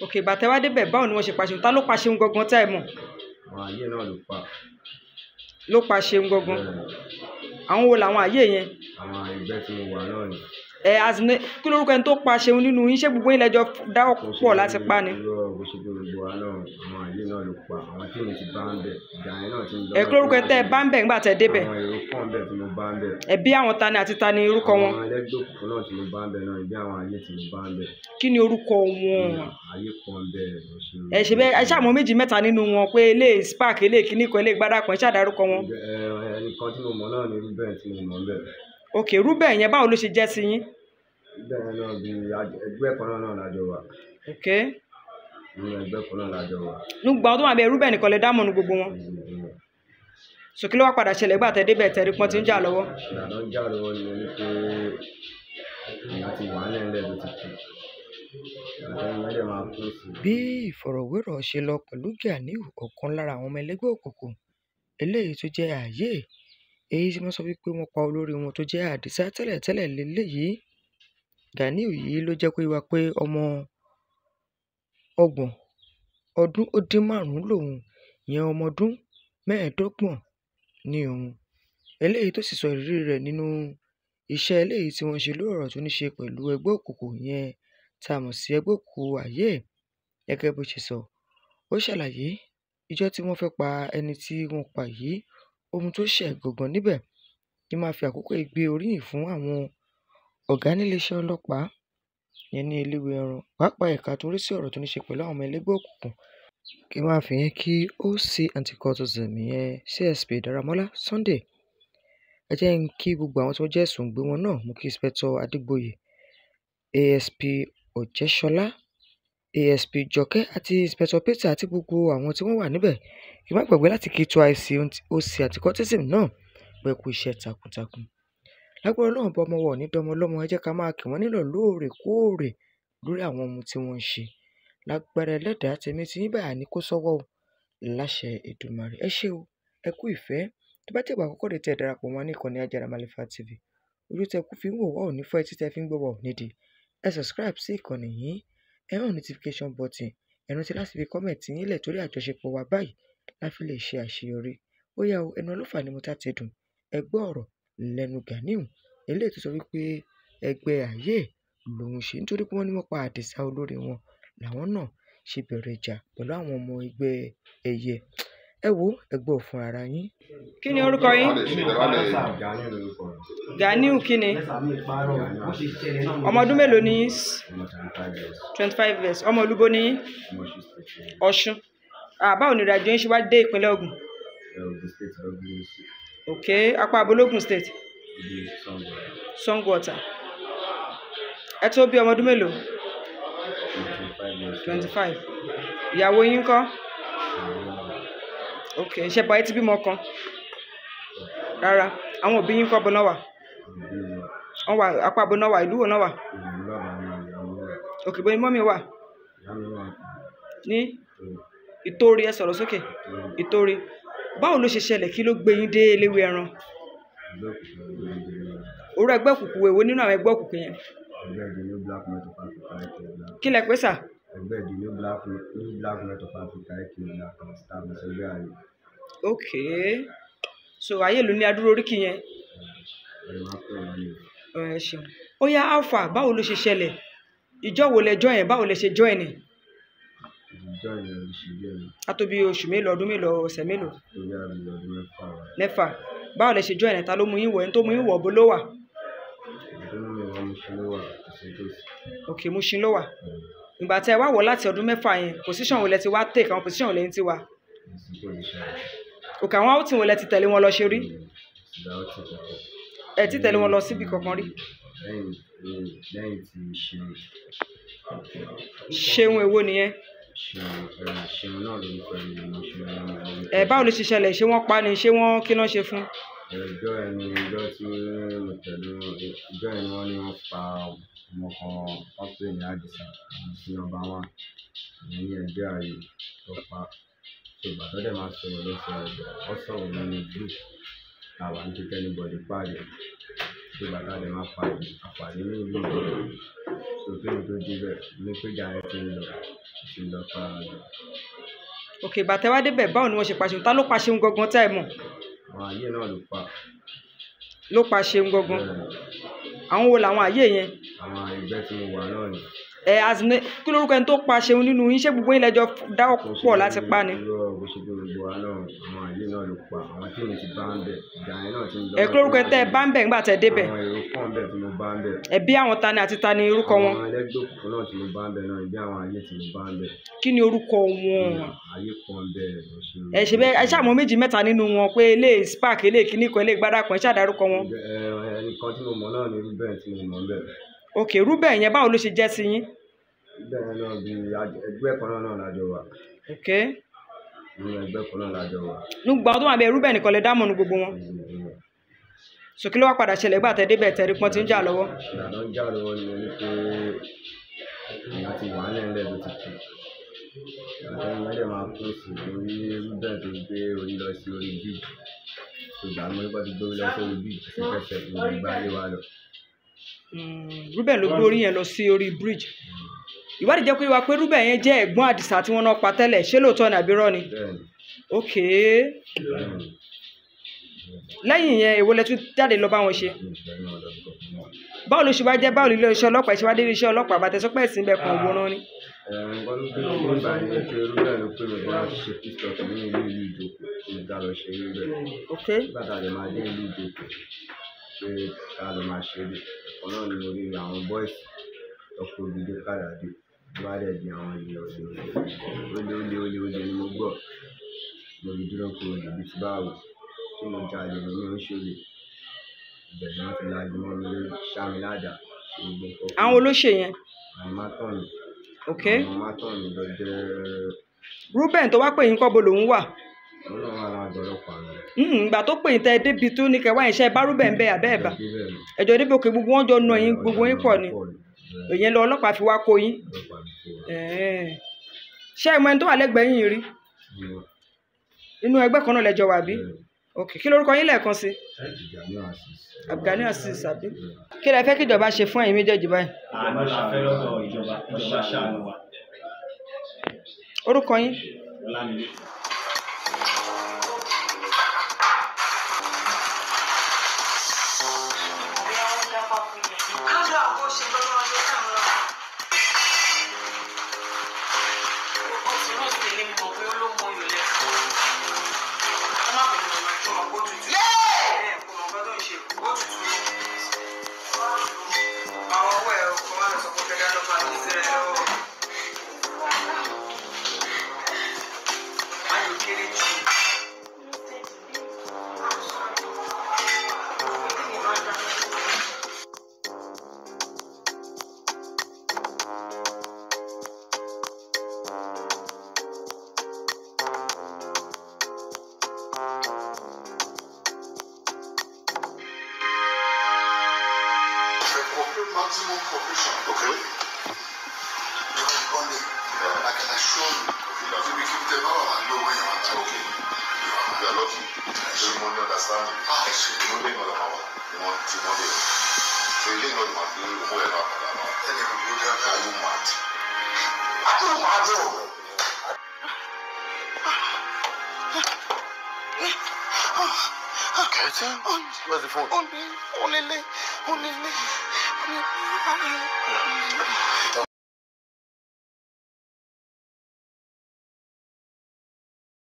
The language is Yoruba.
Okay, bàtẹ́ wá débẹ̀ báwo ni wọ́n ṣe pa Ṣeun? Ta ló pa Ṣeun gangan tẹ́ ẹ mọ̀? Àwọn ayé náà ló pa. Ló pa Ṣeun gangan. Àwọn wo làwọn ayé yẹn? Àwọn ẹgbẹ́ tí mo wà náà ni. Azine kí lórúkọ ẹni tó pa Ṣeun nínú yín? Ṣé gbogbo yín lẹ́jọ́ dáwọ́ pọ̀ láti pa ni? Bó ṣe gbogbo wa náà, àwọn ayé náà ló pa. Àwọn tí mi ti bá ń bẹ̀, ìjà yẹn náà ti ń lọ. Kí lórúkọ ẹ tẹ́ ẹ bá ń bẹ̀ nígbà tẹ́ ẹ débẹ̀? Àwọn èrò pọ̀ ń bẹ̀ tí mo bá ń bẹ̀. Ẹbí àwọn ta ni àti ta ni orúkọ wọn? Àwọn ẹlẹ́gbẹ́ òkùnkùn náà tí mo bá ń bẹ̀ náà, ìbí àwọn ayé tí mo bá ń bẹ̀. Kí ni orúkọ wọn? Ayé pọ̀ ń bẹ̀. Ẹ ṣe bẹ́ẹ̀ ẹ ṣàmọ̀ méjì mẹ́ta nínú wọn pé ilé spark ilé kíní kan ilé gbádà kan ṣàdárúkọ wọn. Ẹnìkan tí mo mọ̀ náà ni Rúbẹ̀ tí mo mọ̀ ń bẹ̀. Ok, Rúbẹ̀ yẹn báwo ló ṣe jẹ́ sí yín? Bẹ́ẹ̀ náà bí ẹgbẹ́ kan náà lájọ wà. Ok. Nínú ẹgbẹ́ kan náà lájọ wà. Nígbà tó wà bẹ́ẹ̀ Rúbẹ̀ nìkan lè dámọ̀ ní gbogbo wọn. So kí ló wá padà ṣẹlẹ̀ gbà tẹ́ débẹ̀ tẹ́ rí pọ́n tí ń jà lọ́wọ́? Ìlànà ń jà lọ́wọ́ ni wọ́n ní pé ìyá ti wà nílẹ̀ ló ti kú. Bí ìfọ̀rọ̀wérọ̀ ṣe lọ pẹ̀lú Ganiu, ọ̀kan lára àwọn ọmọ ẹlẹ́gbẹ́ òkùnkùn eléyìí tó jẹ́ ààyè èyí tí wọ́n sọ wípé wọ́n pa olórí wọn tó jẹ́ Àdìsá tẹ́lẹ̀tẹ́lẹ̀ lélẹ́yìí. Ganiu yìí ló jẹ́ kó yé wa pé ọmọ 30 ọdún ó dín 5 lòun, ìyẹn ọmọ ọdún 25 ní òun. Eléyìí tó sì sọ ìrírí rẹ̀ nínú iṣẹ́ eléyìí tí wọ́n ṣe lórí ọ̀rọ̀ tó ní ṣe pẹ̀lú ẹgbẹ́ òkùnkùn yẹn tá a mọ̀ sí ẹgbẹ́ òkùnkùn ààyè. Gẹ́gẹ́ bó ṣe sọ, ó ṣàlàyé ìjọ tí wọ́n fẹ́ pa ẹni tí wọ́n pa yìí, ohun tó ṣẹ̀ gangan níbẹ̀ ni máa fi àkókò gbé oríyìn fún àwọn ọ̀gá níléeṣẹ́ ọlọ́pàá yẹn ní eléwé ẹran, pàápàá ẹ̀ka tó rí sí ọ̀rọ̀ tó ní ṣe pẹ̀lú àwọn ọmọ ẹlẹ́gbẹ́ òkùnkùn. Kí máa fi yẹn kí OC anti-cultism yẹn CSP Dáramọ́lá Sunday. Ẹ jẹ́ ń kí gbogbo àwọn tó jẹ́ ẹ̀sùn gbé wọn náà, mú kí Inspector Adégbòye, ASP Ọ̀jẹ́ṣọlá, ASP Jọkẹ́ àti Inspector Peter àti gbogbo àwọn tí wọ́n wà níbẹ̀. Kí má gbàgbé láti kí twice OC anti-cultism náà pé kú iṣẹ́ takuntakun. Lágbára Ọlọ́run bá ọmọ wọ̀ ní dánmọ́ lọ́mọ, ẹ jẹ́ ká máa kí wọ́n nílò lóòrèkóòrè lórí àwọn ohun tí wọ́n ń ṣe. Lágbára Ẹlẹ́dàá tèmi tí yín báyà ní kó sọ́wọ́ o, láṣẹ Èdùmàrè. Ẹ ṣé o, ẹ kú ìfẹ́. Tó bá jẹ́ ìgbà àkọ́kọ́ rẹ̀ tẹ́ darapọ̀ mọ́ ní ìkànnì Ajára Màlífà TV. Ojú tẹ kú fi ń wò wá ò ní fọ́, etí tẹ fi ń gbọ́ wá ò nídìí. Ẹ subscribe sí ìkànnì yìí, ẹ hàn notification button, ẹ rántí láti fi comment yín lẹ̀ torí àjọṣepọ̀ wa báyìí láfi lè ṣe àṣeyọrí. Ó yá o, ẹnu ọlọ́fà ni mo tá ti dùn. Ẹ gbọ́ ọ̀rọ̀ lẹ́nu Ganiu eléyìí tó sọ wípé ẹgbẹ́ ààyè lòun ṣe nítorí pé wọ́n ní wọ́n pa Àdìsá olórí wọn làwọn náà ṣe bẹ̀rẹ̀ ìjà pẹ̀lú àwọn ọmọ ẹgbẹ́ ẹyẹ. Ẹ wo ẹgbẹ́ òfin ara yín. Kí ni orúkọ yín? Ganiu kí ni? Ọmọ ọdún mélòó ni yín? 25 years. Ọmọ olúbo ni yín? Ọ̀ṣun. Báwo ni ìrìnàjò yín ṣe wá dé ìpínlẹ̀ Ògùn? Ok, apá abológun state. Sango Ọ̀tà. Ẹ tó bí ọmọ ọdún mélòó? 25. Ìyàwó yín ńkọ́? Ok, ṣé báyìí ti bímọ kan? Rárá. Àwọn òbí yín ńkọ́ bọ́ náà wà? Wọ́n wà apá abo náà wà, ìlú wo náà wà? Ok, bó ni mọ́mí wà? Ní Ìtorí, ẹ sọ̀rọ̀ sókè. Ìtorí. Báwo ló ṣe ṣẹlẹ̀, kí ló gbé yín dé eléwé ẹran? Orú ẹgbẹ́ òkùnkùn èwo nínú àwọn ẹgbẹ́ òkùnkùn yẹn? Kí lẹ pé sà? Ok, so ayé ló ní adúró oríkì yẹn. Ẹ ṣeun. Ó yá alpha, báwo ló ṣe ṣẹlẹ̀? Ìjọ wo lẹ join, báwo lẹ ṣe join ẹ̀? A tó bí oṣù mélòó, ọdún mélòó, ọ̀sẹ̀ mélòó? 6. Báwo lẹ ṣe join ẹ̀? Ta ló mú yín wọ̀? Ẹni tó mú yín wọ̀ bó ló wà? Ok, Mushin ló wà. Ìgbà tí ẹ wá wọ̀ láti ọdún 6 yẹn, position wo lẹ ti wá take, àwọn position wo lẹ́yìn ti wà? Ok, àwọn outing wo lẹ ti tẹ̀lé wọn lọ ṣe rí? Ẹ ti tẹ̀lé wọn lọ síbi kankan rí? Ṣeun èwo nìyẹn? Báwo ló ṣe ṣẹlẹ̀? Ṣé wọ́n pa ni? Ṣé wọ́n kí náà ṣe fún? Ìjọ ẹni ìjọ tí mo tẹ̀lé ìjọ ẹni wọ́n ní wọ́n pa ọmọ kan wọ́n pè ní Àdìsá sí ọba wọn ní ẹgbẹ́ ààyè tó pa. Ìgbà tó dẹ̀ máa sọ̀rọ̀ lọ́sẹ̀ ọ sọ̀rọ̀ nínú group àwọn ní kíkẹ́ ní bọ̀dì pàdé. Ìgbà tá a dẹ̀ máa àpàdé ní ìlú ìjọba tó tó ní tó débẹ̀ ní péjà ẹ ti ń lọ sí ṣe lọ fara rẹ̀. Ok, bàtẹ́ wá débẹ̀ báwo ni wọ́n ṣe pa Ṣeun? Ta ló pa Ṣeun gangan tẹ́ ẹ mọ̀? Àwọn ayé náà ló pa. Ló pa Ṣeun gangan. Àwọn wo làwọn ayé yẹn? Àwọn ẹgbẹ́ tí mo wà náà ni. Kí lórúkọ ẹni tó pa Ṣeun nínú yín? Ṣé gbogbo yín lẹ́jọ́ dáwọ́ pọ̀ láti pa ni? Bó ṣe pé gbogbo wa náà àwọn ayé náà ló pa. Àwọn tí mi ti bá ń bẹ̀ ìgbà yẹn náà ti ń lọ. Kí lórúkọ ẹni tẹ́ ẹ bá ń bẹ̀ nígbà tẹ́ ẹ débẹ̀? Àwọn èrò pọ̀ ń bẹ̀ tí mo bá ń bẹ̀. Ẹbí àwọn tani àti tani orúkọ wọn? Àwọn ẹlẹ́gbẹ́ òkùnkùn náà tí mo bá ń bẹ̀ náà ìbí àwọn ayé tí mo bá ń bẹ̀. Kí ni orúkọ wọn? Ayé kan bẹ̀ ẹ ṣe bẹ́ẹ̀ ẹ ṣàmọ́ méjì mẹ́ta nínú wọn pé ilé spark ilé kíní kan ilé gbádà kan ẹ ṣàdárúkọ wọn. Ẹnìkan tí mo mọ̀ náà ni Ruben tí mo mọ̀ bẹ́ẹ̀. Ok, Ruben yẹn báwo ló ṣe jẹ́ sí yín? Bẹ́ẹ̀ náà bí ẹgbẹ́ kan náà lájọ wà. Ok. Nínú ẹgbẹ́ kan náà lájọ wà. Nígbà tó wà bẹ́ẹ̀ Ruben nìkan lè dámọ̀ nu gbogbo wọn. So kí ló wá padà ṣẹlẹ̀ gbà tẹ́ débẹ̀ tẹ́ rí pọ́n tí ń jà lọ́wọ́? Ìlànà ń jà lọ́wọ́ ni mo ní pé ìyá ti wà nílẹ̀ ló ti kú. Àtẹ̀yìn ẹ̀dẹ̀ máa kú sí orí Ruben tó gbé orí lọ sí orí bíi. Ìgbà mo ní kó ti gbé orí lọ sí orí bíi ẹsẹ̀kẹsẹ̀ tó gbá lé wa lọ. Ruben ló gbé orí yẹn lọ sí orí bridge. Ìwádìí jẹ́ pé wá pé Ruben yẹn jẹ́ ẹ̀gbọ́n Àdìsá tí wọ́n náà pa tẹ́lẹ̀, ṣé lóòótọ́ ni àbí irọ́ ni? Ok. Lẹ́yìn yẹn èwo lẹ tún jáde lọ bá wọn ṣe? Báwo ló ṣe wá jẹ́ báwo ilé iṣẹ́ ọlọ́pàá ṣe wá dé iṣẹ́ ọlọ́pàá bàtẹ́sọ́pẹ́ ìsìn bẹ́ẹ̀ kan òwòrán ni? Nǹkan ló gbé mi nígbà yẹn pé Ruben ló pè mí bọ́lá ti ṣe pistol ní ìlú Ijoko tó dá lọ ṣe rí bẹ́ẹ̀. Ok. Nígbà tá a lè máa dé ìlú Ijoko pé ká lọ máa ṣe rí. Ẹ̀kọ́ náà ni mo rí àwọn bọ́ìsì lọ́kọ̀ òdìdó kàdàdé. Bá dẹ̀ di àwọn ènìyàn olè ni mo gbọ́. Mo fi dúró kúrò níbi tí báwo tí mo jalè ní oṣooṣù. Ibẹ̀ ni wọ́n ti lajú mọ́ mi lórí ṣámi ládàá. Àwọn olóṣè yẹn? Àwọn mátọ̀nì. Ok. Àwọn mátọ̀nì lọ jẹ́. Ruben tó wá pè yín kọ́ bo lòun wà? Òun náà wà láàjọ ọlọ́pàá rẹ̀. Ìgbà tó pè yín tẹ́ débi tó ní kẹwàá yẹn ṣe bá Ruben bẹ́ẹ̀ àbẹ́ ẹ̀bà? Ẹjọ́ débi òkè gbogbo wọn jọ nà yín gbogbo yín pọ̀ ni? Ìyẹn lọ ọlọ́pàá fi wá kó yín? Ṣé ẹ mọ ẹni tó wà lẹ́gbẹ̀ẹ́ yín rí? Inú ẹgbẹ́ kan náà lẹ́jọ́ wà bí? Ok, kí lórúkọ yín lẹ́ẹ̀kan sí? Ganiu Asis àbí? Kí lẹ fẹ́ kí ìjọba ṣe fún ẹ̀yin méjèèjì báyìí? Àná la fẹ́ lọ́dọ̀ ìjọba ṣàánú wa. Orúkọ yín? Maximum cooperation, okay? I can assure you, if we keep them all and know where you are, okay? You are lucky. You don't understand me. I see. You don't know the power. You want to know it. So you don't know you want to do whoever. Are you mad? Are you mad? Curtain? Where's the phone? Only.